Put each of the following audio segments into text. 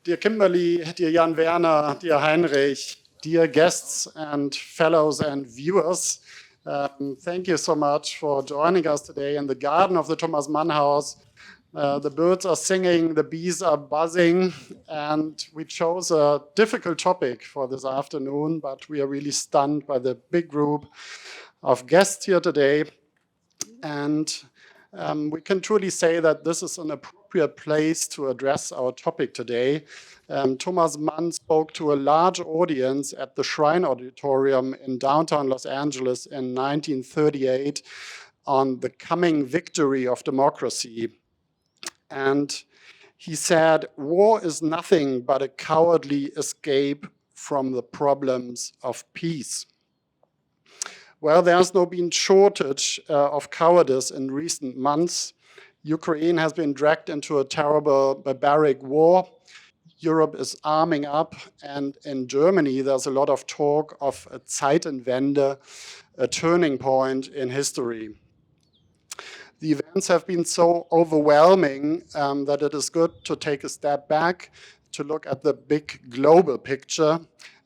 Dear Kimberly, dear Jan-Werner, dear Heinrich, dear guests and fellows and viewers, thank you so much for joining us today in the garden of the Thomas Mann House. The birds are singing, the bees are buzzing, and we chose a difficult topic for this afternoon, but we are really stunned by the big group of guests here today. And we can truly say that this is an appropriate place to address our topic today. Thomas Mann spoke to a large audience at the Shrine Auditorium in downtown Los Angeles in 1938 on the coming victory of democracy. And he said, "War is nothing but a cowardly escape from the problems of peace." Well, there's no been shortage of cowardice in recent months. Ukraine has been dragged into a terrible barbaric war. Europe is arming up, and in Germany there's a lot of talk of a Zeitenwende, a turning point in history. The events have been so overwhelming that it is good to take a step back to look at the big global picture.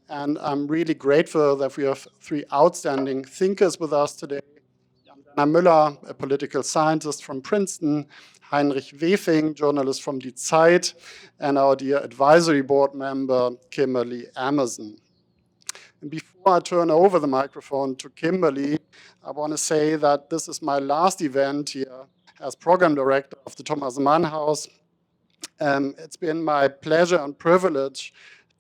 And I'm really grateful that we have three outstanding thinkers with us today. Jan-Werner Müller, a political scientist from Princeton, Heinrich Wefing, journalist from Die Zeit, and our dear advisory board member, Kimberly Emerson. And before I turn over the microphone to Kimberly, I want to say that this is my last event here as program director of the Thomas Mann House. It's been my pleasure and privilege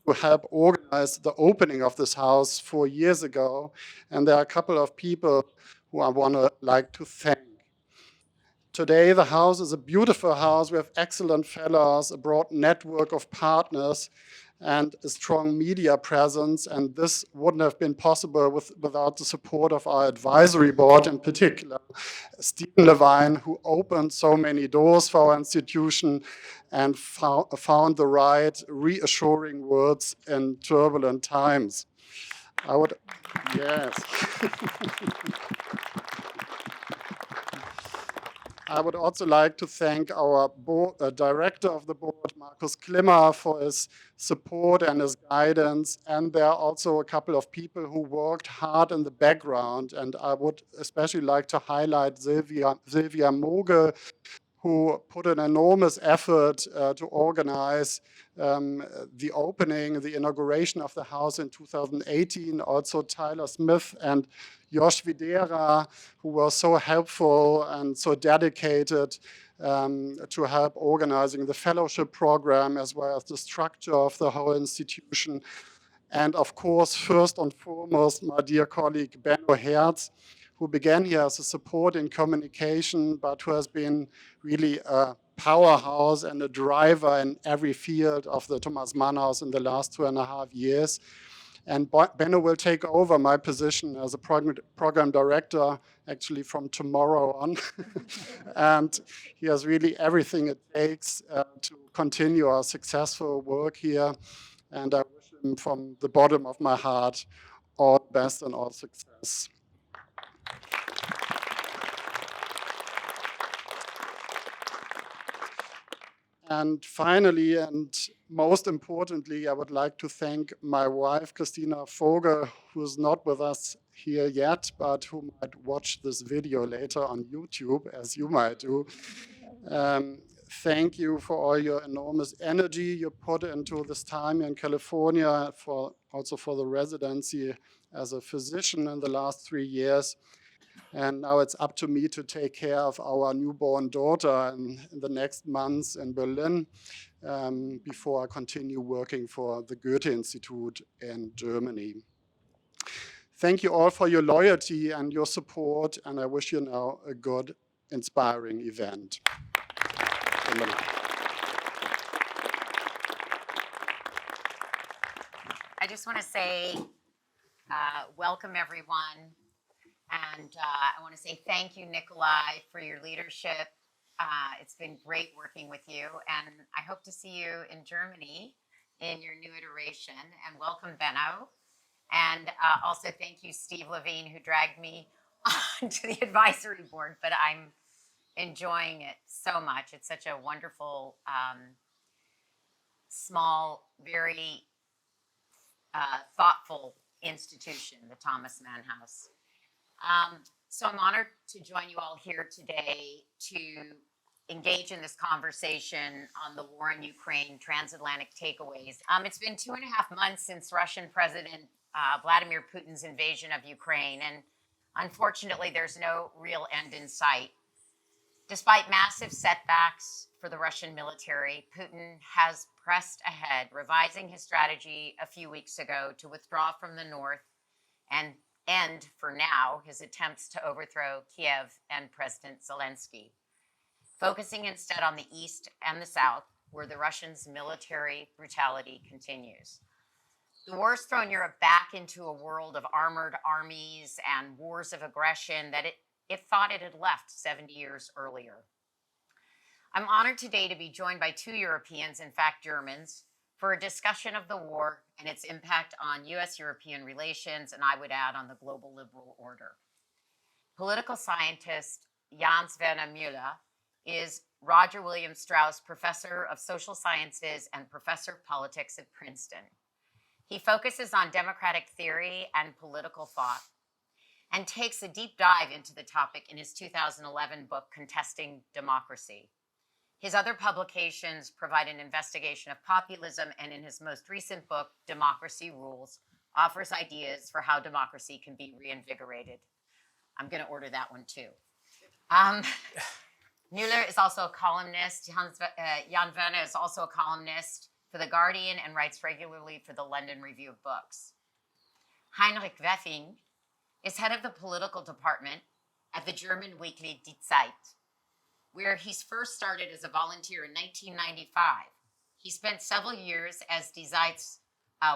to help organize the opening of this house 4 years ago. And there are a couple of people who I want to like to thank. Today, the house is a beautiful house. We have excellent fellows, a broad network of partners, and a strong media presence. And this wouldn't have been possible without the support of our advisory board, in particular, Stephen Levine, who opened so many doors for our institution and found the right reassuring words in turbulent times. Yes. I would also like to thank our director of the board, Markus Klimmer, for his support and his guidance. And there are also a couple of people who worked hard in the background. And I would especially like to highlight Sylvia Mogel, who put an enormous effort to organize the opening, the inauguration of the house in 2018. Also Tyler Smith and Josh Videra, who were so helpful and so dedicated to help organizing the fellowship program as well as the structure of the whole institution. And of course, first and foremost, my dear colleague Benno Herz, who began here as a support in communication, but who has been really a powerhouse and a driver in every field of the Thomas Mann House in the last 2.5 years. And Benno will take over my position as a program director, actually from tomorrow on. And he has really everything it takes to continue our successful work here. And I wish him from the bottom of my heart all the best and all success. And finally, and most importantly, I would like to thank my wife, Christina Vogel, who is not with us here yet, but who might watch this video later on YouTube, as you might do. Thank you for all your enormous energy you put into this time in California, also for the residency as a physician in the last 3 years. And now it's up to me to take care of our newborn daughter in the next months in Berlin before I continue working for the Goethe Institute in Germany. Thank you all for your loyalty and your support, and I wish you now a good, inspiring event. I just want to say welcome, everyone. And I want to say thank you, Nikolai, for your leadership. It's been great working with you. And I hope to see you in Germany in your new iteration. And welcome, Benno. And also thank you, Steve Levine, who dragged me onto the advisory board. But I'm enjoying it so much. It's such a wonderful small, very thoughtful institution, the Thomas Mann House. So I'm honored to join you all here today to engage in this conversation on the war in Ukraine, transatlantic takeaways. It's been 2.5 months since Russian President Vladimir Putin's invasion of Ukraine, and unfortunately, there's no real end in sight. Despite massive setbacks for the Russian military, Putin has pressed ahead, revising his strategy a few weeks ago to withdraw from the north and end, for now, his attempts to overthrow Kiev and President Zelensky, focusing instead on the east and the south, where the Russians' military brutality continues. The war's thrown Europe back into a world of armored armies and wars of aggression that it thought it had left 70 years earlier. I'm honored today to be joined by 2 Europeans, in fact Germans, for a discussion of the war and its impact on U.S. European relations, and I would add on the global liberal order. Political scientist Jan-Werner Müller is Roger William Straus Professor of Social Sciences and Professor of Politics at Princeton. He focuses on democratic theory and political thought, and takes a deep dive into the topic in his 2011 book, Contesting Democracy. His other publications provide an investigation of populism, and in his most recent book, Democracy Rules, offers ideas for how democracy can be reinvigorated. I'm going to order that one too. Müller is also a columnist. Jan-Werner is also a columnist for The Guardian and writes regularly for the London Review of Books. Heinrich Wefing is head of the political department at the German weekly Die Zeit, where he first started as a volunteer in 1995. He spent several years as Die Zeit's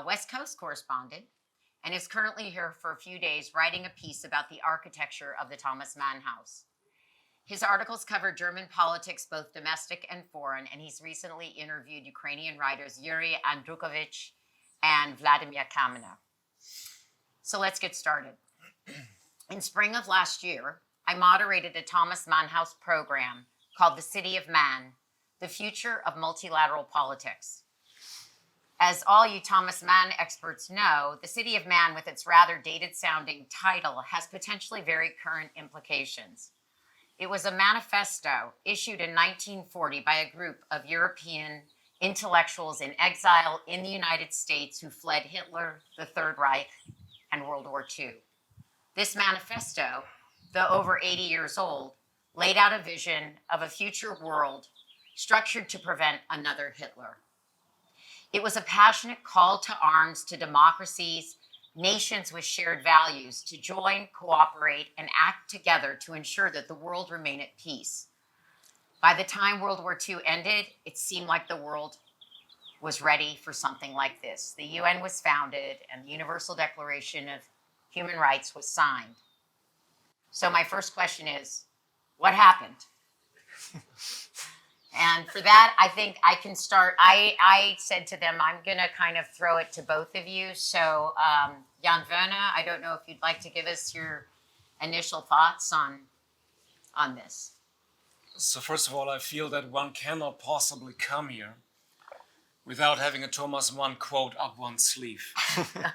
West Coast correspondent and is currently here for a few days writing a piece about the architecture of the Thomas Mann House. His articles cover German politics, both domestic and foreign, and he's recently interviewed Ukrainian writers Yuri Andrukovich and Vladimir Kamena. So let's get started. In spring of last year, I moderated a Thomas Mann House program called The City of Man, The Future of Multilateral Politics. As all you Thomas Mann experts know, the City of Man, with its rather dated-sounding title, has potentially very current implications. It was a manifesto issued in 1940 by a group of European intellectuals in exile in the United States who fled Hitler, the Third Reich, and World War II. This manifesto, though over 80 years old, laid out a vision of a future world structured to prevent another Hitler. It was a passionate call to arms to democracies, nations with shared values, to join, cooperate, and act together to ensure that the world remain at peace. By the time World War II ended, it seemed like the world was ready for something like this. The UN was founded and the Universal Declaration of Human Rights was signed. So my first question is, what happened? And for that, I think I can start. I said to them, I'm going to kind of throw it to both of you. So Jan-Werner, I don't know if you'd like to give us your initial thoughts on this. So first of all, I feel that one cannot possibly come here without having a Thomas Mann quote up one's sleeve.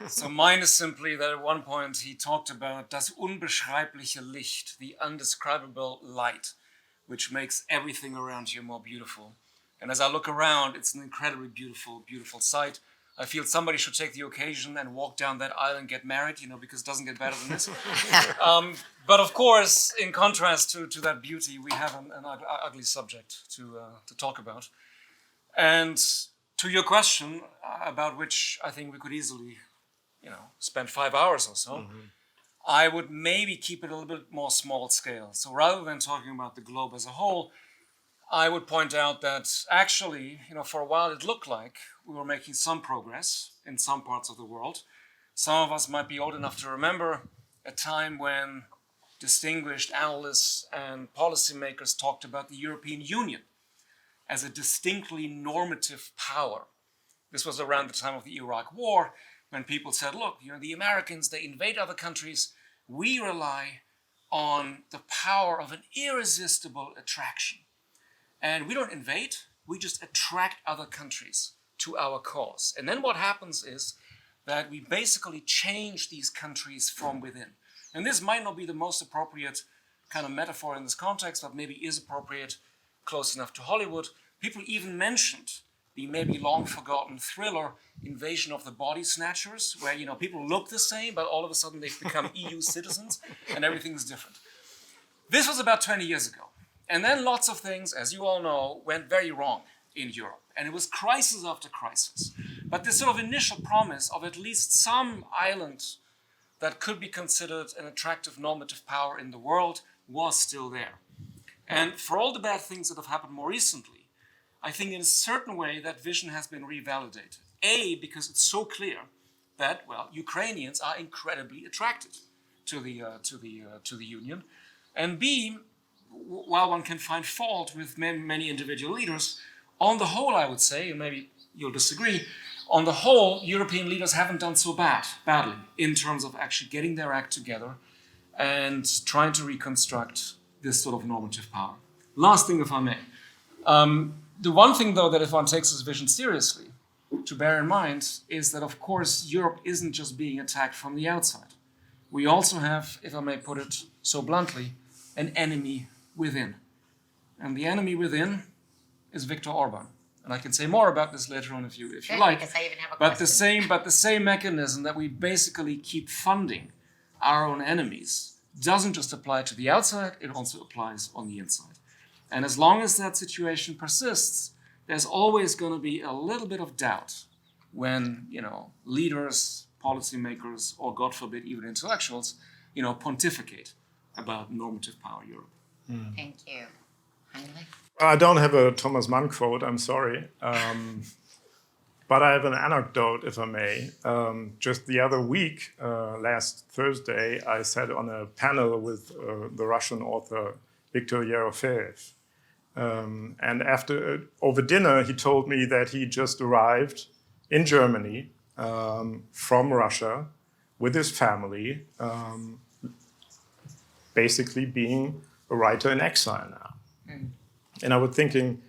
So mine is simply that at one point he talked about das unbeschreibliche Licht, the undescribable light, which makes everything around you more beautiful. And as I look around, it's an incredibly beautiful, beautiful sight. I feel somebody should take the occasion and walk down that aisle and get married, because it doesn't get better than this. But of course, in contrast to that beauty, we have an ugly subject to talk about. And to your question, about which I think we could easily, spend 5 hours or so, I would maybe keep it a little bit more small scale. So rather than talking about the globe as a whole, I would point out that actually, for a while it looked like we were making some progress in some parts of the world. Some of us might be old enough to remember a time when distinguished analysts and policymakers talked about the European Union as a distinctly normative power. This was around the time of the Iraq War, when people said, look, the Americans, they invade other countries. We rely on the power of an irresistible attraction. And we don't invade, we just attract other countries to our cause. And then what happens is that we basically change these countries from within. And this might not be the most appropriate kind of metaphor in this context, but maybe is appropriate, close enough to Hollywood. People even mentioned the maybe long forgotten thriller Invasion of the Body Snatchers, where people look the same, but all of a sudden they've become EU citizens and everything's different. This was about 20 years ago. And then lots of things, as you all know, went very wrong in Europe. And it was crisis after crisis. But this sort of initial promise of at least some island that could be considered an attractive normative power in the world was still there. And for all the bad things that have happened more recently, I think in a certain way that vision has been revalidated. A, because it's so clear that, well, Ukrainians are incredibly attracted to the Union. And B, while one can find fault with many individual leaders, on the whole, I would say, and maybe you'll disagree, on the whole, European leaders haven't done so badly in terms of actually getting their act together and trying to reconstruct this sort of normative power. Last thing, if I may. The one thing, though, that if one takes this vision seriously, to bear in mind, is that, of course, Europe isn't just being attacked from the outside. We also have, if I may put it so bluntly, an enemy within. And the enemy within is Viktor Orban. And I can say more about this later on if you like. Because I even have a but question. the same mechanism that we basically keep funding our own enemies doesn't just apply to the outside, it also applies on the inside. And as long as that situation persists, there's always going to be a little bit of doubt when, leaders, policymakers, or God forbid, even intellectuals, pontificate about normative power Europe. Thank you. Heinrich? I don't have a Thomas Mann quote, I'm sorry. But I have an anecdote, if I may. Just the other week, last Thursday, I sat on a panel with the Russian author Victorjeroffe. And over dinner, he told me that he just arrived in Germany from Russia with his family, basically being a writer in exile now. And I was thinking,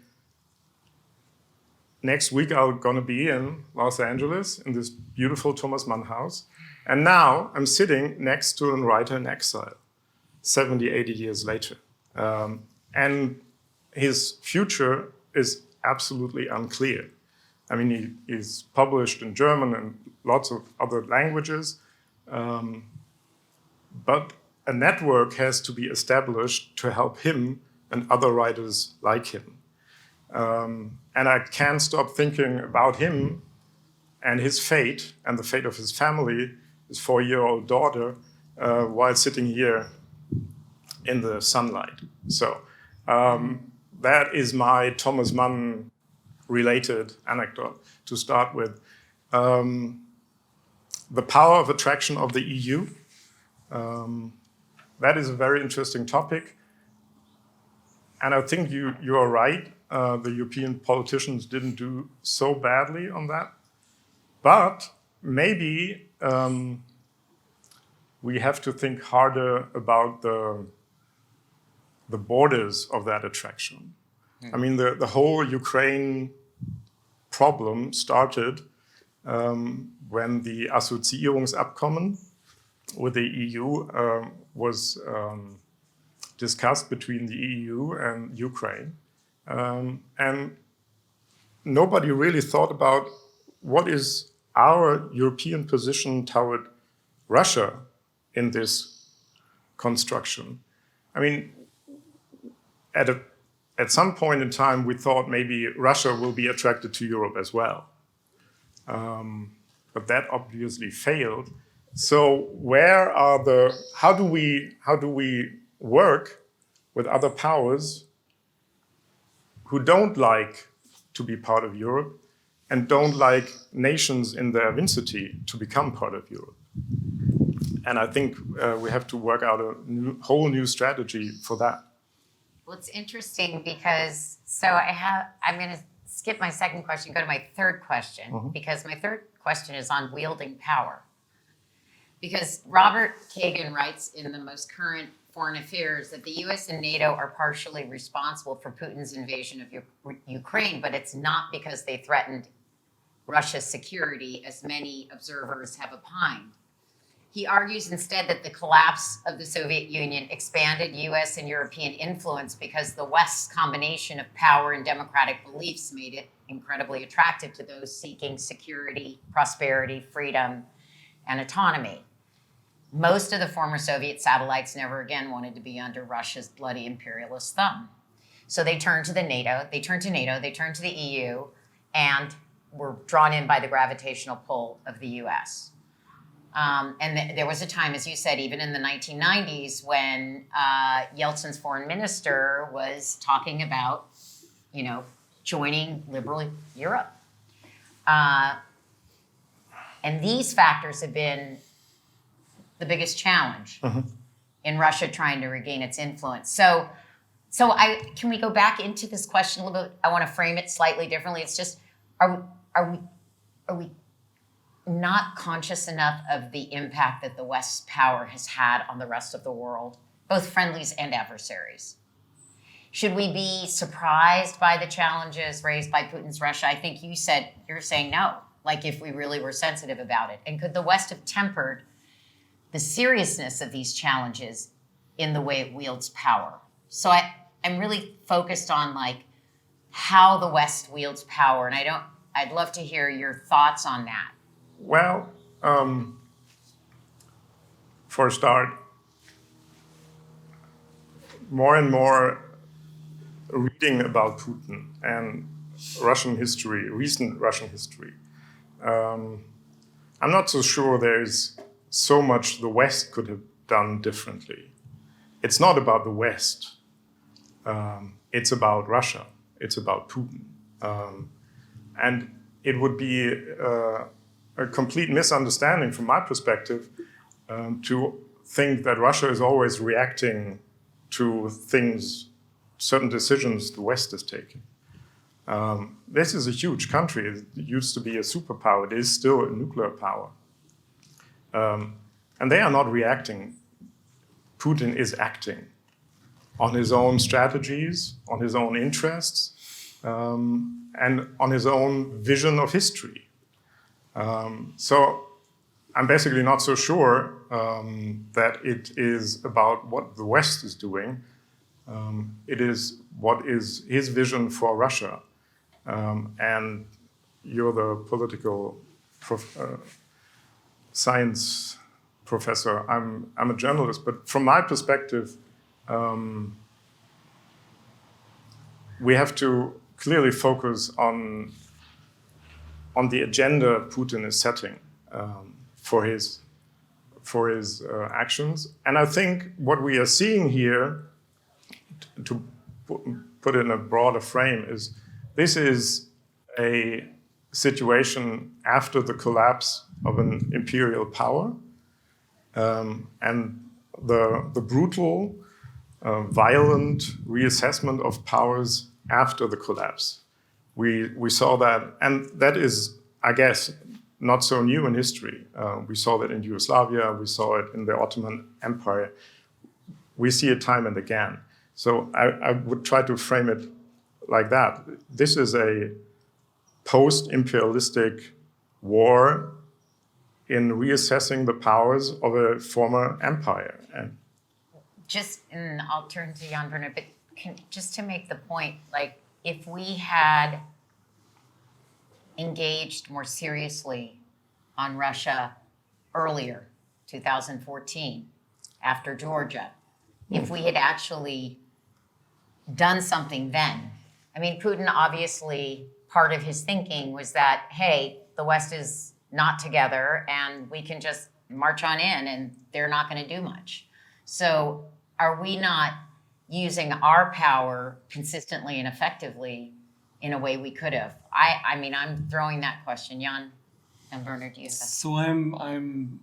next week I'm going to be in Los Angeles in this beautiful Thomas Mann House. And now I'm sitting next to a writer in exile, 70, 80 years later. And his future is absolutely unclear. I mean, he's published in German and lots of other languages. But a network has to be established to help him and other writers like him. And I can't stop thinking about him and his fate and the fate of his family, his 4-year-old daughter, while sitting here in the sunlight. So that is my Thomas Mann related anecdote to start with. The power of attraction of the EU. That is a very interesting topic. And I think you are right. The European politicians didn't do so badly on that. But maybe we have to think harder about the borders of that attraction. I mean, the whole Ukraine problem started when the Assoziierungsabkommen with the EU was discussed between the EU and Ukraine. And nobody really thought about what is our European position toward Russia in this construction. I mean, at some point in time, we thought maybe Russia will be attracted to Europe as well. But that obviously failed. So how do we work with other powers who don't like to be part of Europe and don't like nations in their vicinity to become part of Europe? And I think we have to work out a whole new strategy for that. Well, it's interesting because, I'm going to skip my second question, go to my third question, because my third question is on wielding power. Because Robert Kagan writes in the most current Foreign Affairs that the US and NATO are partially responsible for Putin's invasion of Ukraine, but it's not because they threatened Russia's security, as many observers have opined. He argues instead that the collapse of the Soviet Union expanded U.S. and European influence because the West's combination of power and democratic beliefs made it incredibly attractive to those seeking security, prosperity, freedom, and autonomy. Most of the former Soviet satellites never again wanted to be under Russia's bloody imperialist thumb. So they turned to NATO, they turned to the EU, and were drawn in by the gravitational pull of the US. There was a time, as you said, even in the 1990s, when Yeltsin's foreign minister was talking about, joining liberal Europe. And these factors have been the biggest challenge in Russia trying to regain its influence. So can we go back into this question a little bit? I want to frame it slightly differently. It's just, are we not conscious enough of the impact that the West's power has had on the rest of the world, both friendlies and adversaries? Should we be surprised by the challenges raised by Putin's Russia? I think you're saying no, like if we really were sensitive about it. And could the West have tempered the seriousness of these challenges in the way it wields power? So I'm really focused on how the West wields power, and I'd love to hear your thoughts on that. Well, for a start, more and more reading about Putin and Russian history, recent Russian history, I'm not so sure there's so much the West could have done differently. It's not about the West. It's about Russia. It's about Putin. And it would be a complete misunderstanding from my perspective to think that Russia is always reacting to certain decisions the West is taking. This is a huge country. It used to be a superpower. It is still a nuclear power. And they are not reacting. Putin is acting on his own strategies, on his own interests, and on his own vision of history. So I'm basically not so sure that it is about what the West is doing. It is what is his vision for Russia. And you're the political science professor. I'm a journalist, but from my perspective, we have to clearly focus on the agenda Putin is setting for his actions. And I think what we are seeing here, to put it in a broader frame, is this is a situation after the collapse of an imperial power and the brutal, violent reassessment of powers after the collapse. We saw that, and that is, I guess, not so new in history. We saw that in Yugoslavia, we saw it in the Ottoman Empire. We see it time and again. So I would try to frame it like that. This is a post-imperialistic war in reassessing the powers of a former empire. And I'll turn to Jan-Werner, but just to make the point, if we had engaged more seriously on Russia earlier, 2014, after Georgia, if we had actually done something then. I mean, Putin, obviously, part of his thinking was that, hey, the West is not together and we can just march on in and they're not going to do much. So are we not using our power consistently and effectively in a way we could have? I mean, I'm throwing that question. Jan and Bernard, do you have that? So I'm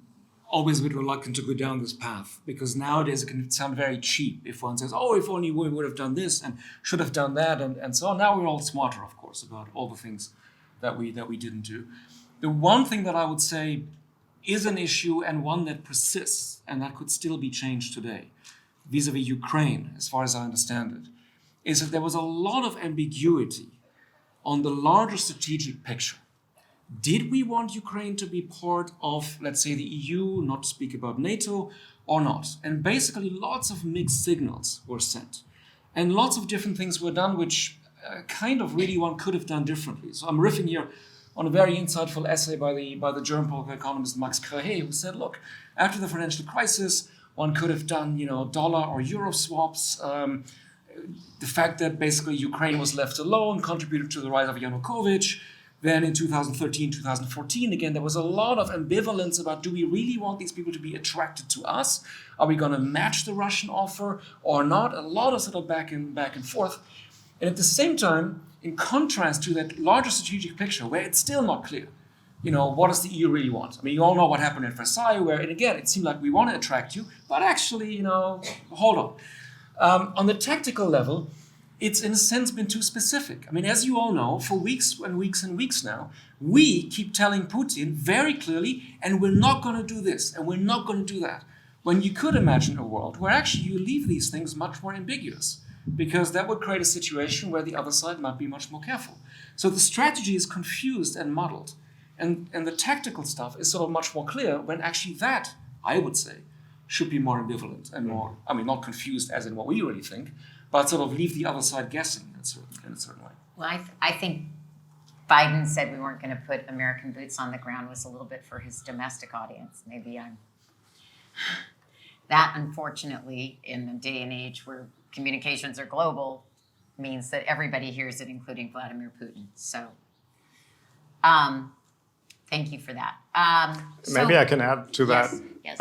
always a bit reluctant to go down this path, because nowadays it can sound very cheap if one says, oh, if only we would have done this and should have done that and so on. Now we're all smarter, of course, about all the things that we didn't do. The one thing that I would say is an issue, and one that persists and that could still be changed today, vis-a-vis Ukraine, as far as I understand it, is that there was a lot of ambiguity on the larger strategic picture. did we want Ukraine to be part of, let's say, the EU, not to speak about NATO, or not? And basically lots of mixed signals were sent. And lots of different things were done, which kind of really one could have done differently. So I'm riffing here on a very insightful essay by the German political economist Max Krahe, who said, look, after the financial crisis, one could have done, dollar or euro swaps. The fact that basically Ukraine was left alone contributed to the rise of Yanukovych. Then in 2013, 2014, again, there was a lot of ambivalence about, do we really want these people to be attracted to us? Are we going to match the Russian offer or not? A lot of sort of back and forth. And at the same time, in contrast to that larger strategic picture where it's still not clear, what does the EU really want? I mean, you all know what happened at Versailles, where, and again, it seemed like we want to attract you, but actually, hold on. On the tactical level, it's in a sense been too specific. I mean, as you all know, for weeks and weeks and weeks now, we keep telling Putin very clearly, and we're not going to do this, and we're not going to do that. When you could imagine a world where actually you leave these things much more ambiguous, because that would create a situation where the other side might be much more careful. So the strategy is confused and muddled, and the tactical stuff is sort of much more clear when actually that, I would say, should be more ambivalent and more, not confused as in what we really think, but sort of leave the other side guessing in a certain way. Well, I think Biden said we weren't going to put American boots on the ground was a little bit for his domestic audience. Maybe that, unfortunately, in the day and age where communications are global, means that everybody hears it, including Vladimir Putin. So, thank you for that. Maybe I can add to that. Yes.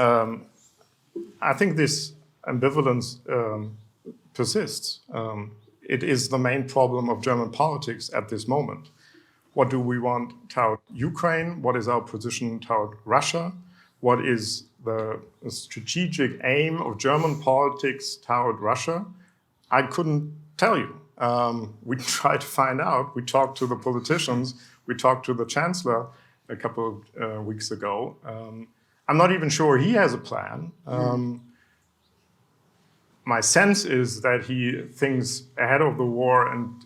I think this ambivalence persists. It is the main problem of German politics at this moment. What do we want toward Ukraine? What is our position toward Russia? What is the strategic aim of German politics toward Russia? I couldn't tell you. We tried to find out. We talked to the politicians. We talked to the chancellor a couple of weeks ago. I'm not even sure he has a plan. My sense is that he thinks ahead of the war and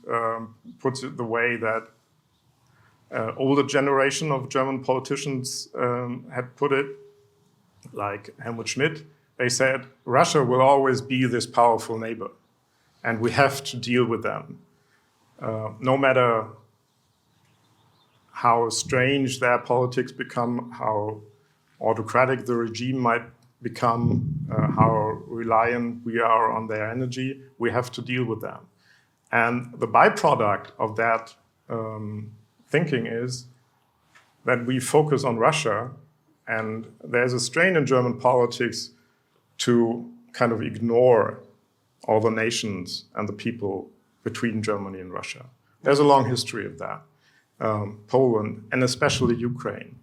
puts it the way that older generation of German politicians had put it, like Helmut Schmidt. They said, Russia will always be this powerful neighbor, and we have to deal with them. No matter how strange their politics become, how autocratic the regime might become, how reliant we are on their energy, we have to deal with them. And the byproduct of that thinking is that we focus on Russia, and there's a strain in German politics to kind of ignore all the nations and the people between Germany and Russia. There's a long history of that. Poland, and especially Ukraine.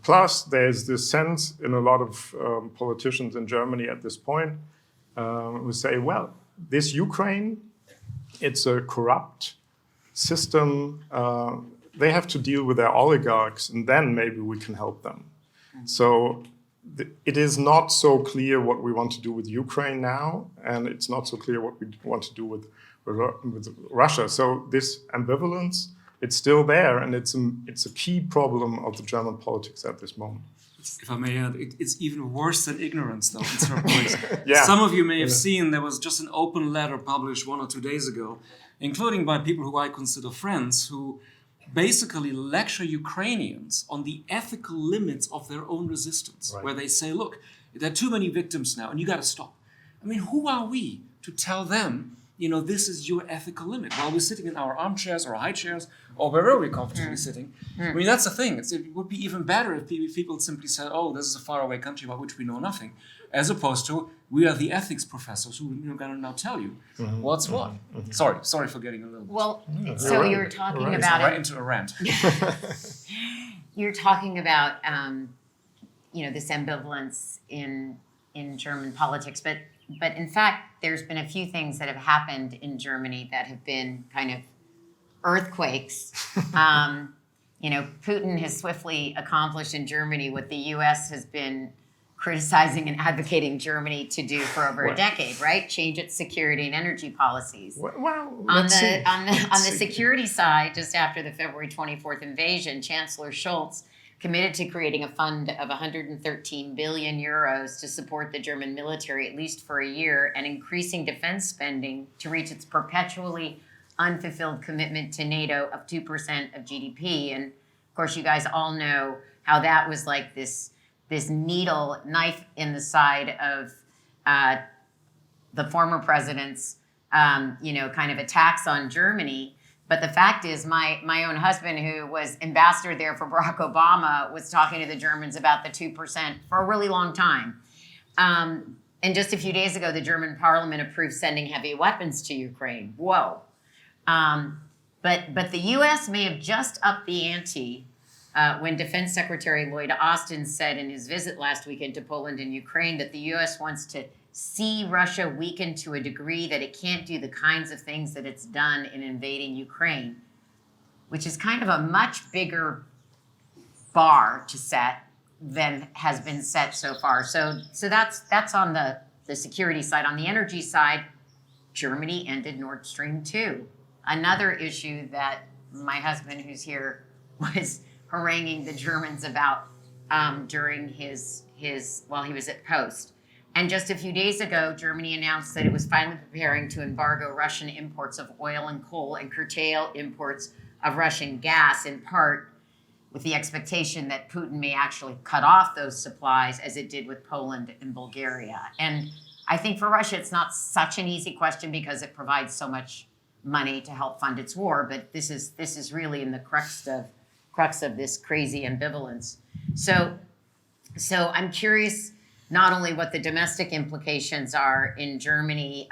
Plus, there's this sense in a lot of politicians in Germany at this point who say, well, this Ukraine, it's a corrupt system. They have to deal with their oligarchs, and then maybe we can help them. So it is not so clear what we want to do with Ukraine now, and it's not so clear what we want to do with Russia. So this ambivalence, it's still there, and it's a key problem of the German politics at this moment. If I may add, it's even worse than ignorance, though, in certain ways. Yeah. Some of you may have seen there was just an open letter published 1 or 2 days ago, including by people who I consider friends, who basically lecture Ukrainians on the ethical limits of their own resistance, Right. where they say, look, there are too many victims now, and you got to stop. I mean, who are we to tell them, this is your ethical limit, while we're sitting in our armchairs or high chairs or wherever we're comfortably sitting? I mean, that's the thing. It would be even better if people simply said, oh, this is a faraway country about which we know nothing, as opposed to, we are the ethics professors who are going to now tell you what's what. Sorry for getting a little... Well, so right. you're talking Right. about right it. into a rant. You're talking about, this ambivalence in German politics, but in fact, there's been a few things that have happened in Germany that have been kind of earthquakes. Putin has swiftly accomplished in Germany what the U.S. has been criticizing and advocating Germany to do for over a decade, right? Change its security and energy policies. Well, On let's see. the security side, just after the February 24th invasion, Chancellor Scholz committed to creating a fund of 113 billion euros to support the German military at least for a year, and increasing defense spending to reach its perpetually unfulfilled commitment to NATO of 2% of GDP. And of course, you guys all know how that was like this needle knife in the side of the former president's kind of attacks on Germany. But the fact is, my own husband, who was ambassador there for Barack Obama, was talking to the Germans about the 2% for a really long time. And just a few days ago, the German parliament approved sending heavy weapons to Ukraine. Whoa. But the U.S. may have just upped the ante when Defense Secretary Lloyd Austin said in his visit last weekend to Poland and Ukraine that the U.S. wants to see Russia weakened to a degree that it can't do the kinds of things that it's done in invading Ukraine, which is kind of a much bigger bar to set than has been set so far. So that's on the security side. On the energy side, Germany ended Nord Stream 2. Another issue that my husband, who's here, was haranguing the Germans about during while he was at Post. And just a few days ago, Germany announced that it was finally preparing to embargo Russian imports of oil and coal and curtail imports of Russian gas, in part with the expectation that Putin may actually cut off those supplies, as it did with Poland and Bulgaria. And I think for Russia, it's not such an easy question because it provides so much money to help fund its war. But this is really in the crux of this crazy ambivalence. So I'm curious not only what the domestic implications are in Germany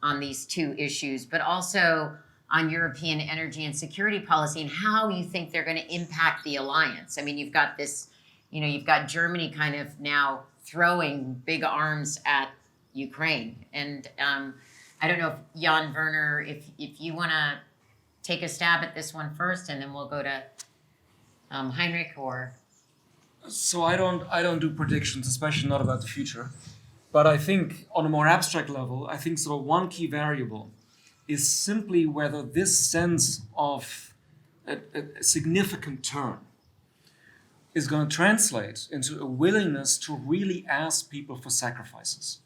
on these two issues, but also on European energy and security policy and how you think they're going to impact the alliance. I mean, you've got you've got Germany kind of now throwing big arms at Ukraine. And I don't know if Jan-Werner, if you want to take a stab at this one first, and then we'll go to Heinrich or... So I don't do predictions, especially not about the future. But I think on a more abstract level, I think sort of one key variable is simply whether this sense of a significant turn is going to translate into a willingness to really ask people for sacrifices.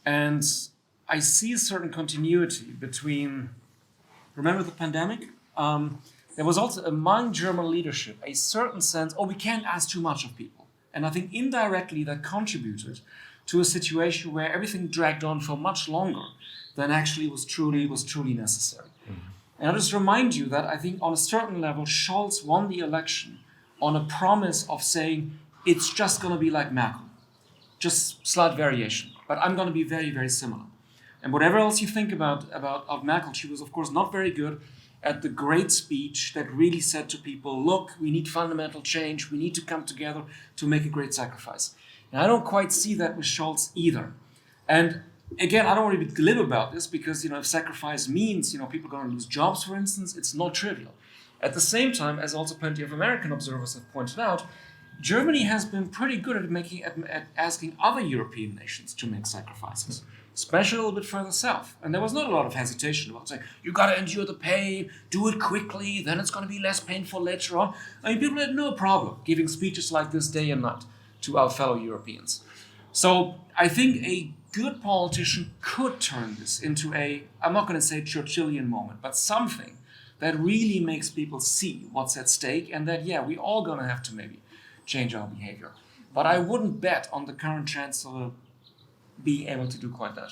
And I see a certain continuity between, remember the pandemic? There was also among German leadership a certain sense, we can't ask too much of people. And I think indirectly that contributed to a situation where everything dragged on for much longer than actually was truly necessary. Mm-hmm. And I'll just remind you that I think on a certain level, Scholz won the election on a promise of saying, it's just going to be like Merkel, just slight variation, but I'm going to be very, very similar. And whatever else you think about Merkel, she was of course not very good at the great speech that really said to people, look, we need fundamental change, we need to come together to make a great sacrifice. And I don't quite see that with Scholz either. And again, I don't want to be glib about this because, if sacrifice means, people are going to lose jobs, for instance, it's not trivial. At the same time, as also plenty of American observers have pointed out, Germany has been pretty good at asking other European nations to make sacrifices, especially a little bit further south. And there was not a lot of hesitation about saying, you got to endure the pain, do it quickly, then it's going to be less painful later on. I mean, people had no problem giving speeches like this day and night to our fellow Europeans. So I think a good politician could turn this into I'm not going to say Churchillian moment, but something that really makes people see what's at stake and that, we all going to have to maybe change our behavior. But I wouldn't bet on the current chancellor being able to do quite that.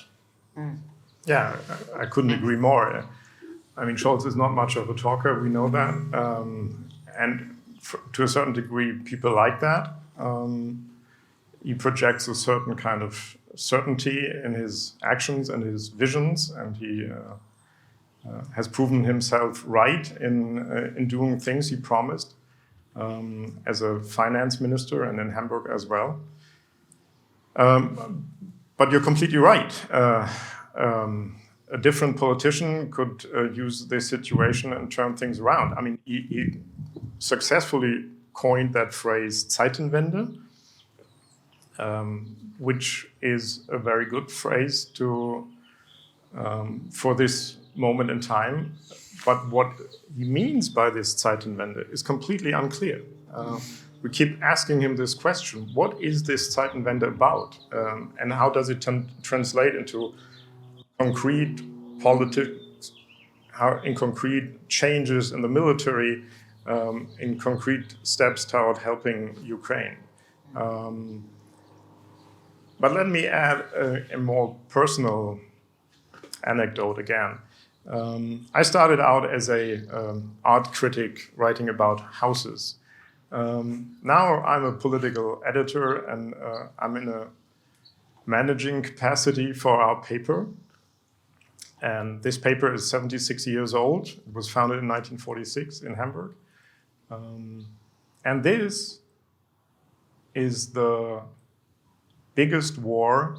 Mm. Yeah, I couldn't agree more. I mean, Scholz is not much of a talker, we know that. And to a certain degree, people like that. He projects a certain kind of certainty in his actions and his visions, and he has proven himself right in doing things he promised as a finance minister and in Hamburg as well. But you're completely right. A different politician could use this situation and turn things around. I mean, he successfully coined that phrase Zeitenwende. which is a very good phrase for this moment in time. But what he means by this Zeitenwende is completely unclear. We keep asking him this question: what is this Zeitenwende about? And how does it translate into concrete politics, in concrete changes in the military, in concrete steps toward helping Ukraine? But let me add a more personal anecdote again. I started out as an art critic writing about houses. Now I'm a political editor, and I'm in a managing capacity for our paper. And this paper is 76 years old. It was founded in 1946 in Hamburg. And this is the biggest war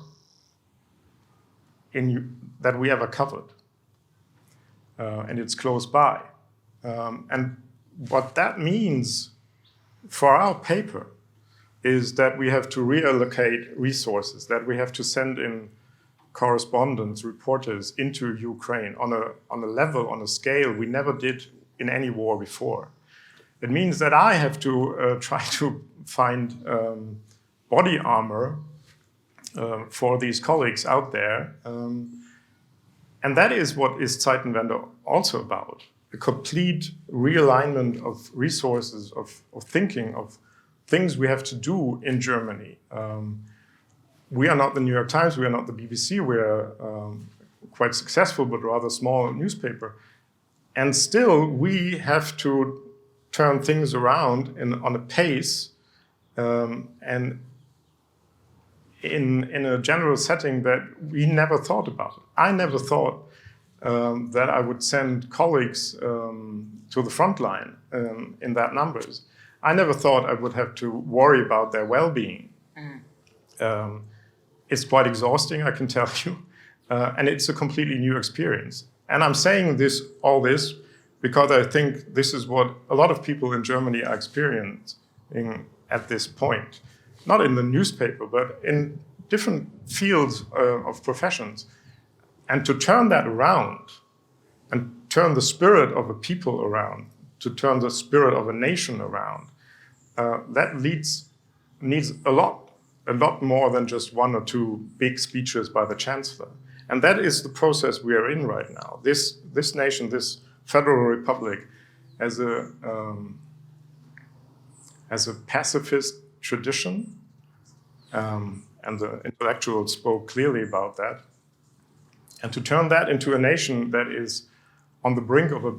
that we ever covered. And it's close by. And what that means for our paper is that we have to reallocate resources, that we have to send in correspondents, reporters into Ukraine on a level, on a scale we never did in any war before. It means that I have to try to find body armor for these colleagues out there. And that is what is Zeitenwende also about. A complete realignment of resources, of thinking, of things we have to do in Germany. We are not the New York Times, we are not the BBC, we are quite successful but rather small newspaper. And still we have to turn things around on a pace and in a general setting that we never thought about. I never thought that I would send colleagues to the front line in that numbers. I never thought I would have to worry about their well-being. It's quite exhausting, I can tell you, and it's a completely new experience. And I'm saying all this because I think this is what a lot of people in Germany are experiencing at this point. Not in the newspaper, but in different fields of professions. And to turn that around and turn the spirit of a people around, to turn the spirit of a nation around, that needs a lot more than just one or two big speeches by the chancellor. And that is the process we are in right now. This nation, this federal republic, as a pacifist tradition, and the intellectuals spoke clearly about that. And to turn that into a nation that is on the brink of a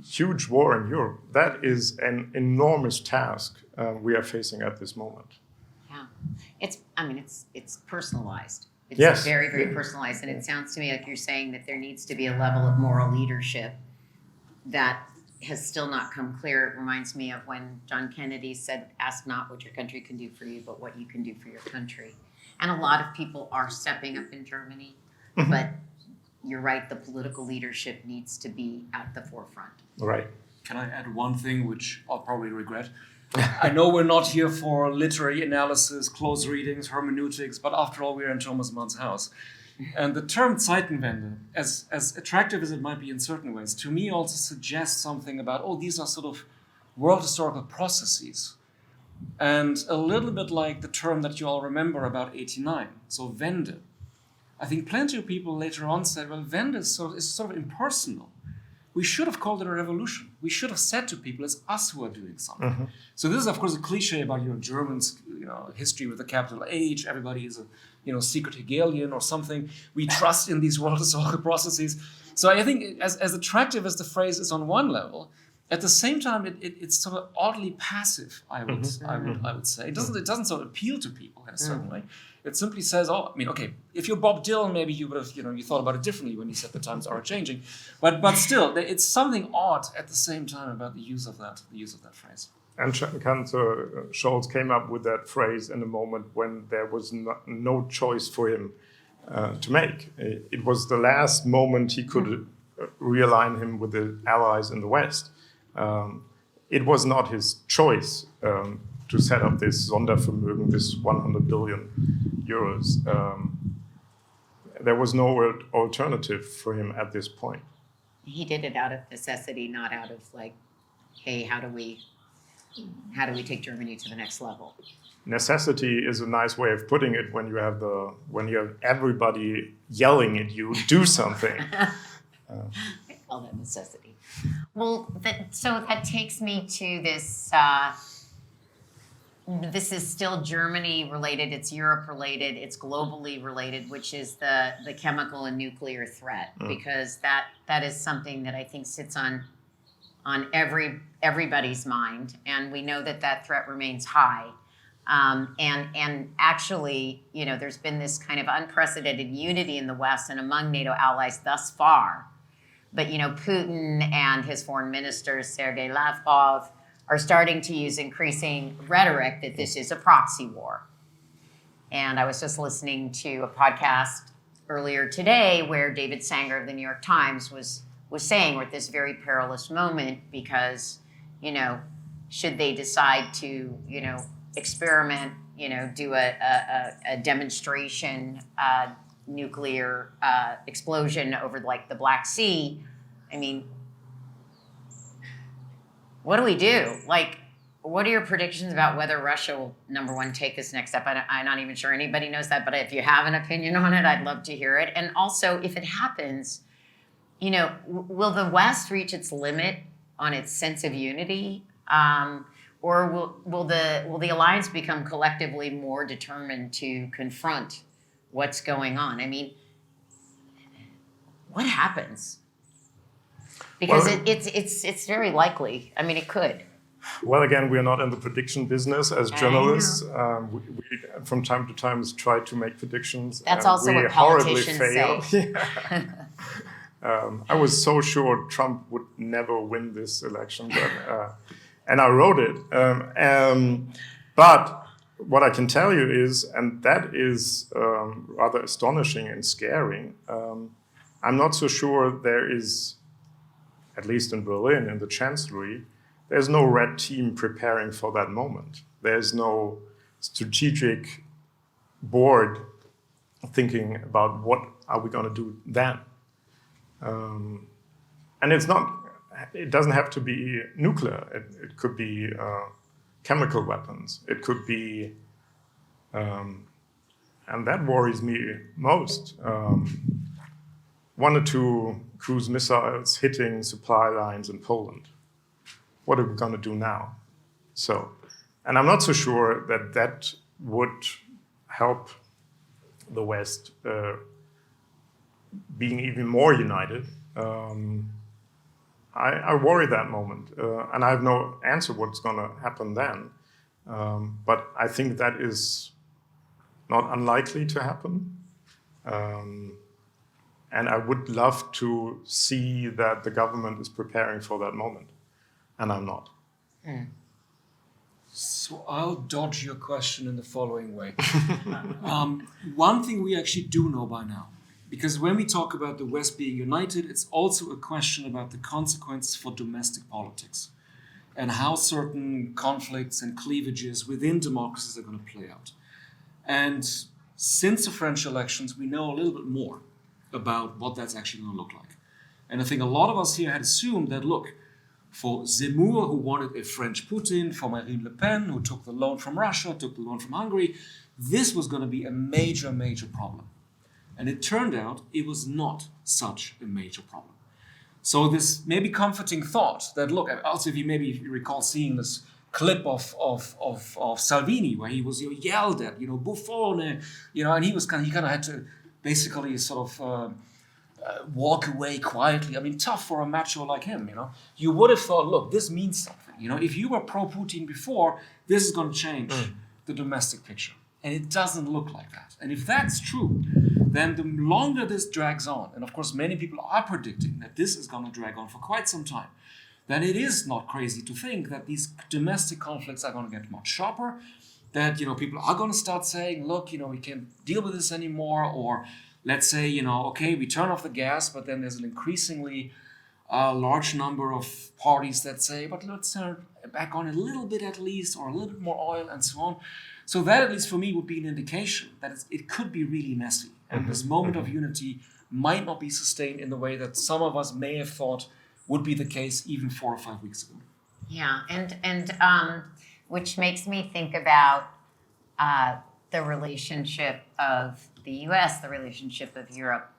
huge war in Europe, that is an enormous task we are facing at this moment. Yeah, it's personalized. It's Yes. very, very personalized. And it sounds to me like you're saying that there needs to be a level of moral leadership that has still not come clear. It reminds me of when John Kennedy said, ask not what your country can do for you, but what you can do for your country. And a lot of people are stepping up in Germany, but you're right, the political leadership needs to be at the forefront. Right. Can I add one thing which I'll probably regret? I know we're not here for literary analysis, close readings, hermeneutics, but after all, we're in Thomas Mann's house. And the term Zeitenwende, as attractive as it might be in certain ways, to me also suggests something about, these are sort of world historical processes. And a little bit like the term that you all remember about 89, so Wende. I think plenty of people later on said, well, Wende is sort of impersonal. We should have called it a revolution. We should have said to people, it's us who are doing something. So this is, of course, a cliche about Germans, history with a capital H. Everybody is a secret Hegelian or something. We trust in these world historical processes. So I think as attractive as the phrase is on one level, at the same time, it's sort of oddly passive. I would say it doesn't sort of appeal to people in a certain way. It simply says, if you're Bob Dylan, maybe you would have, you thought about it differently when you said the times are changing. But still, it's something odd at the same time about the use of that phrase. And Chancellor Scholz came up with that phrase in a moment when there was no choice for him to make. It was the last moment he could realign him with the allies in the West. It was not his choice to set up this Sondervermögen, this 100 billion euros. There was no alternative for him at this point. He did it out of necessity, not out of like, hey, how do we take Germany to the next level? Necessity is a nice way of putting it when you have everybody yelling at you, do something. I call that necessity. Well, so that takes me to this. This is still Germany related. It's Europe related. It's globally related, which is the chemical and nuclear threat, because that is something that I think sits on everybody's mind, and we know that threat remains high. And actually, there's been this kind of unprecedented unity in the West and among NATO allies thus far. But, Putin and his foreign minister, Sergei Lavrov, are starting to use increasing rhetoric that this is a proxy war. And I was just listening to a podcast earlier today where David Sanger of the New York Times was saying we're at this very perilous moment because, should they decide to, experiment, do a demonstration nuclear explosion over like the Black Sea, I mean, what do we do? Like, what are your predictions about whether Russia will, number one, take this next step? I'm not even sure anybody knows that, but if you have an opinion on it, I'd love to hear it. And also, if it happens, will the West reach its limit on its sense of unity? Or will the alliance become collectively more determined to confront what's going on? I mean, what happens? Because it's very likely. I mean, it could. Well, again, we are not in the prediction business as journalists. We from time to time try to make predictions. That's also what politicians say. I was so sure Trump would never win this election, but, and I wrote it. But what I can tell you is, and that is rather astonishing and scaring, I'm not so sure there is, at least in Berlin, in the Chancellery, there's no red team preparing for that moment. There's no strategic board thinking about what are we going to do then. And it doesn't have to be nuclear. It could be chemical weapons. It could be, and that worries me most. 1 or 2 cruise missiles hitting supply lines in Poland. What are we going to do now? And I'm not so sure that would help the West being even more united. I worry that moment, and I have no answer what's going to happen then. But I think that is not unlikely to happen. And I would love to see that the government is preparing for that moment, and I'm not. So I'll dodge your question in the following way. One thing we actually do know by now, because when we talk about the West being united, it's also a question about the consequences for domestic politics and how certain conflicts and cleavages within democracies are going to play out. And since the French elections, we know a little bit more about what that's actually going to look like. And I think a lot of us here had assumed that, look, for Zemmour, who wanted a French Putin, for Marine Le Pen, who took the loan from Russia, took the loan from Hungary, this was going to be a major, major problem. And it turned out it was not such a major problem. So this maybe comforting thought that, look, also if you recall seeing this clip of Salvini, where he was yelled at, buffone, and he kind of had to basically sort of walk away quietly. I mean, tough for a macho like him, You would have thought, look, this means something. If you were pro-Putin before, this is going to change the domestic picture. And it doesn't look like that. And if that's true, then the longer this drags on, and of course many people are predicting that this is going to drag on for quite some time, then it is not crazy to think that these domestic conflicts are going to get much sharper, that people are going to start saying, look, we can't deal with this anymore, or let's say, okay, we turn off the gas, but then there's an increasingly a large number of parties that say, but let's turn back on a little bit at least, or a little bit more oil, and so on. So that, at least for me, would be an indication that it could be really messy. And this moment of unity might not be sustained in the way that some of us may have thought would be the case even 4 or 5 weeks ago. Yeah, and which makes me think about the relationship of the U.S., the relationship of Europe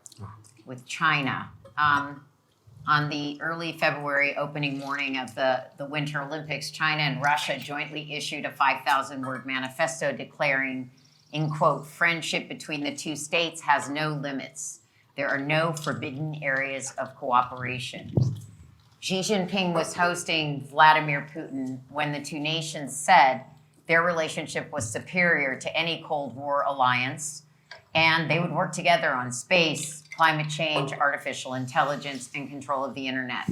with China. On the early February opening morning of the Winter Olympics, China and Russia jointly issued a 5,000-word manifesto declaring, in quote, friendship between the two states has no limits. There are no forbidden areas of cooperation. Xi Jinping was hosting Vladimir Putin when the two nations said their relationship was superior to any Cold War alliance, and they would work together on space, climate change, artificial intelligence, and control of the internet.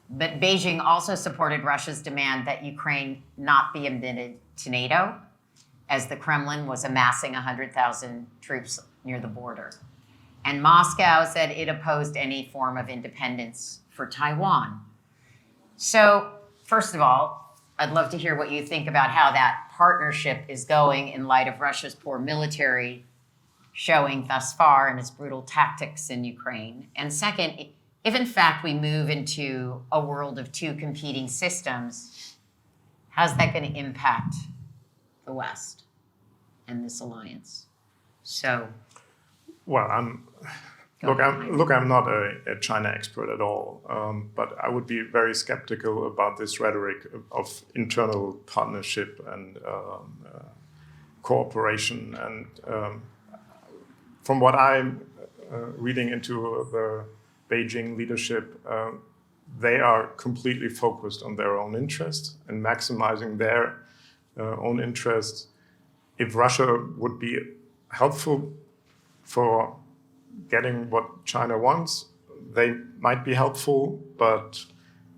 But Beijing also supported Russia's demand that Ukraine not be admitted to NATO, as the Kremlin was amassing 100,000 troops near the border. And Moscow said it opposed any form of independence for Taiwan. So, first of all, I'd love to hear what you think about how that partnership is going in light of Russia's poor military showing thus far and its brutal tactics in Ukraine. And second, if in fact we move into a world of two competing systems, how's that going to impact the West and this alliance? So, well, I'm not a China expert at all, but I would be very skeptical about this rhetoric of internal partnership and cooperation. And from what I'm reading into the Beijing leadership, they are completely focused on their own interests and maximizing their own interests. If Russia would be helpful for getting what China wants, they might be helpful, but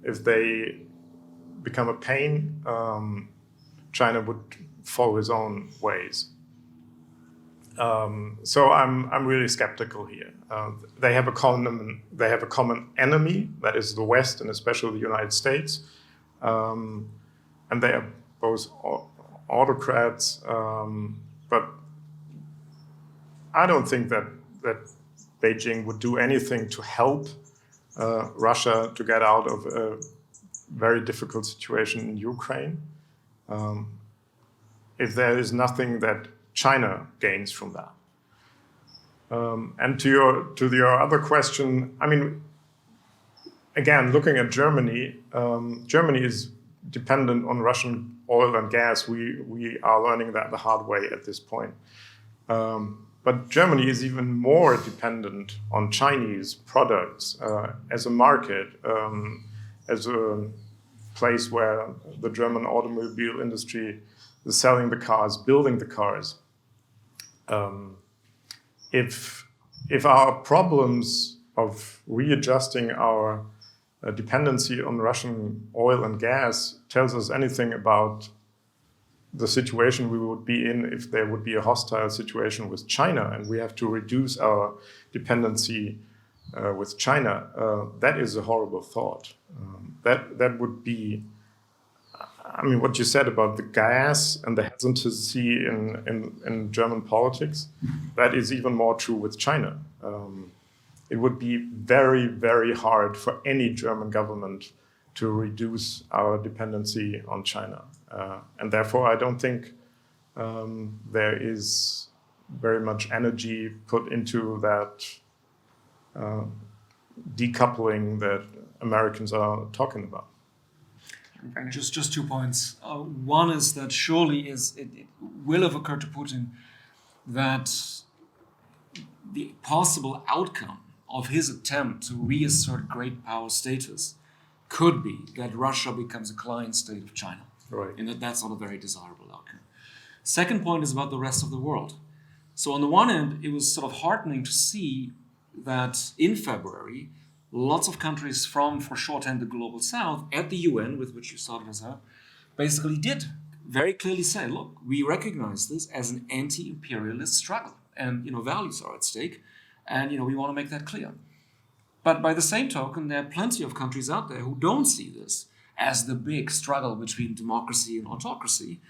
if they become a pain, China would follow his own ways. So I'm really skeptical here. They have a common enemy, that is the West and especially the United States, and they are both autocrats. But I don't think that Beijing would do anything to help Russia to get out of a very difficult situation in Ukraine. If there is nothing that China gains from that. And to your other question, I mean, again, looking at Germany, Germany is dependent on Russian oil and gas. We are learning that the hard way at this point. But Germany is even more dependent on Chinese products as a market, as a place where the German automobile industry is selling the cars, building the cars. If our problems of readjusting our dependency on Russian oil and gas tells us anything about the situation we would be in if there would be a hostile situation with China and we have to reduce our dependency with China, that is a horrible thought. That would be, I mean, what you said about the gas and the hesitancy in German politics, that is even more true with China. It would be very, very hard for any German government to reduce our dependency on China. And therefore, I don't think there is very much energy put into that decoupling that Americans are talking about. Just 2 points. One is that surely it will have occurred to Putin that the possible outcome of his attempt to reassert great power status could be that Russia becomes a client state of China. Right. And that's not a very desirable outcome. Second point is about the rest of the world. So on the one hand, it was sort of heartening to see that in February, lots of countries from, for shorthand, the Global South at the UN, with which you started us out, basically did very clearly say, look, we recognize this as an anti-imperialist struggle and, values are at stake and, we want to make that clear. But by the same token, there are plenty of countries out there who don't see this as the big struggle between democracy and autocracy,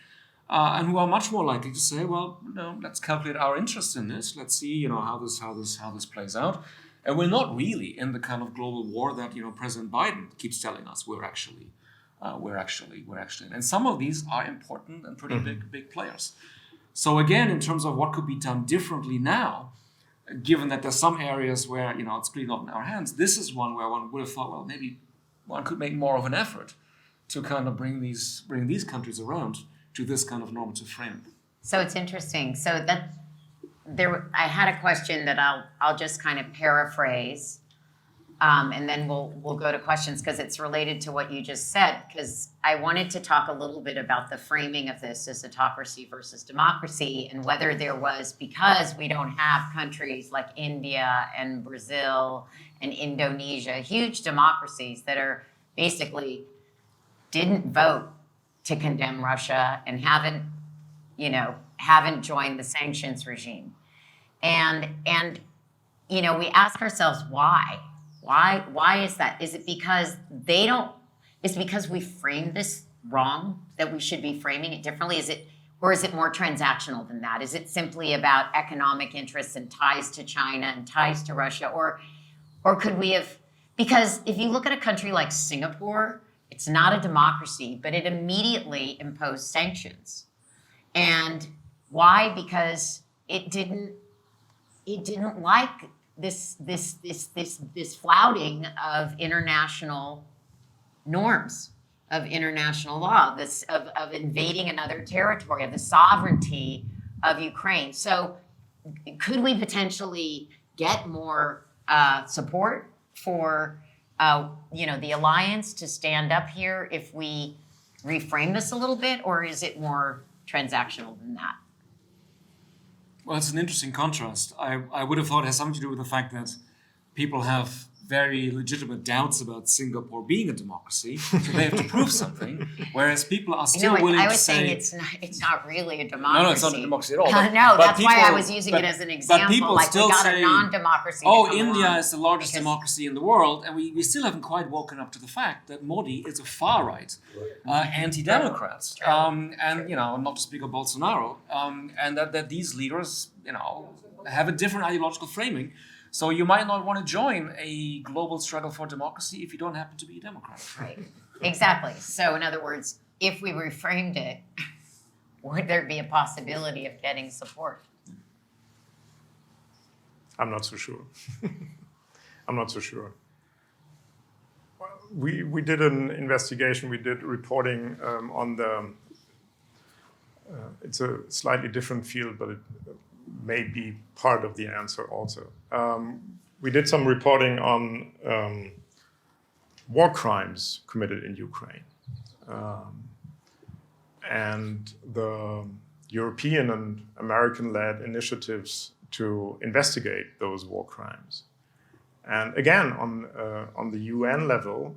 and who are much more likely to say, well, let's calculate our interest in this. Let's see, how this plays out. And we're not really in the kind of global war that President Biden keeps telling us we're actually in. And some of these are important and pretty big players. So again, in terms of what could be done differently now, given that there's some areas where it's clearly not in our hands, this is one where one would have thought, well, maybe one could make more of an effort to kind of bring these countries around to this kind of normative frame. So it's interesting. So I had a question that I'll just kind of paraphrase, and then we'll go to questions because it's related to what you just said. Because I wanted to talk a little bit about the framing of this as autocracy versus democracy, and whether there was, because we don't have countries like India and Brazil and Indonesia, huge democracies that are basically didn't vote to condemn Russia and haven't joined the sanctions regime. And we ask ourselves why? Why is that? Is it because is it because we framed this wrong, that we should be framing it differently? Or is it more transactional than that? Is it simply about economic interests and ties to China and ties to Russia? Or could we have, because if you look at a country like Singapore, it's not a democracy, but it immediately imposed sanctions. And why? Because it didn't like this flouting of international norms, of international law, of invading another territory, of the sovereignty of Ukraine. So could we potentially get more support for the alliance to stand up here if we reframe this a little bit, or is it more transactional than that? Well, it's an interesting contrast. I would have thought it has something to do with the fact that people have very legitimate doubts about Singapore being a democracy, so they have to prove something, whereas people are still willing to say... I was saying it's not really a democracy. No, it's not a democracy at all. That's why I was using it as an example. But people like still we got say, a non-democracy. India is the largest democracy in the world, and we still haven't quite woken up to the fact that Modi is a far-right anti-democrat, and not to speak of Bolsonaro, and that these leaders, have a different ideological framing. So you might not want to join a global struggle for democracy if you don't happen to be a Democrat. Right, exactly. So in other words, if we reframed it, would there be a possibility of getting support? I'm not so sure. I'm not so sure. We did an investigation, we did reporting on the, it's a slightly different field, but it may be part of the answer also. We did some reporting on war crimes committed in Ukraine. And the European and American-led initiatives to investigate those war crimes. And again, on the UN level,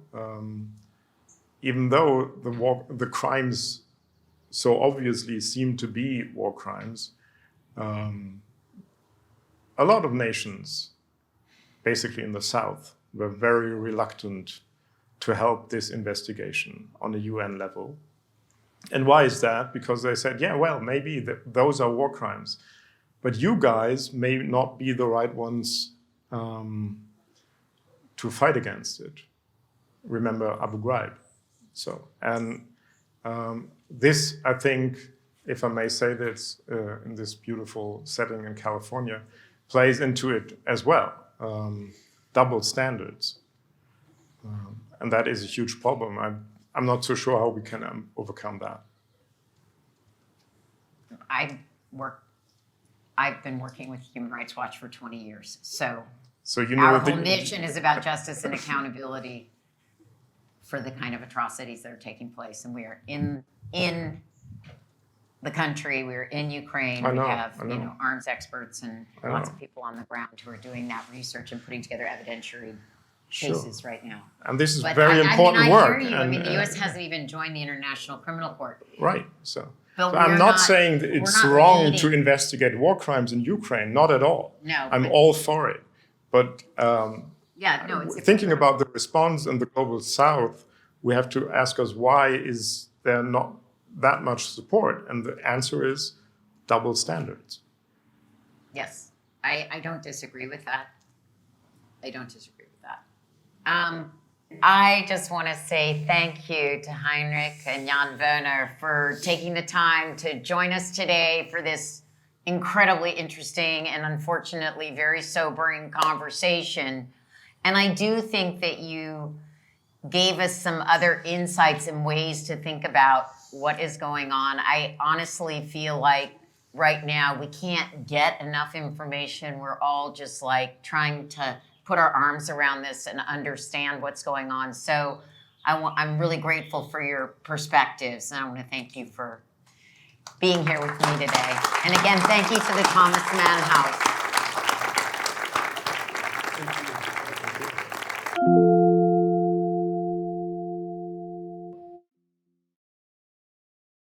even though the crimes so obviously seem to be war crimes, a lot of nations, basically in the South, were very reluctant to help this investigation on the UN level. And why is that? Because they said, yeah, well, maybe those are war crimes, but you guys may not be the right ones to fight against it. Remember Abu Ghraib. This, I think, if I may say this, in this beautiful setting in California, plays into it as well. Double standards. And that is a huge problem. I'm not so sure how we can overcome that. I've been working with Human Rights Watch for 20 years. So you know our whole mission is about justice and accountability for the kind of atrocities that are taking place. And we are in the country, we're in Ukraine, we have arms experts and lots of people on the ground who are doing that research and putting together evidentiary cases right now. And this is very important work. I hear you. The U.S. hasn't even joined the International Criminal Court. Right. So I'm not saying that it's wrong to investigate war crimes in Ukraine. Not at all. No. I'm all for it. But Yeah, no, it's thinking about the response in the global south, we have to ask us, why is there not that much support? And the answer is double standards. Yes, I don't disagree with that. I don't disagree with that. I just want to say thank you to Heinrich and Jan-Werner for taking the time to join us today for this incredibly interesting and unfortunately very sobering conversation. And I do think that you gave us some other insights and ways to think about what is going on. I honestly feel like right now we can't get enough information. We're all just like trying to put our arms around this and understand what's going on. So I'm really grateful for your perspectives, and I want to thank you for being here with me today. And again, thank you to the Thomas Mann House.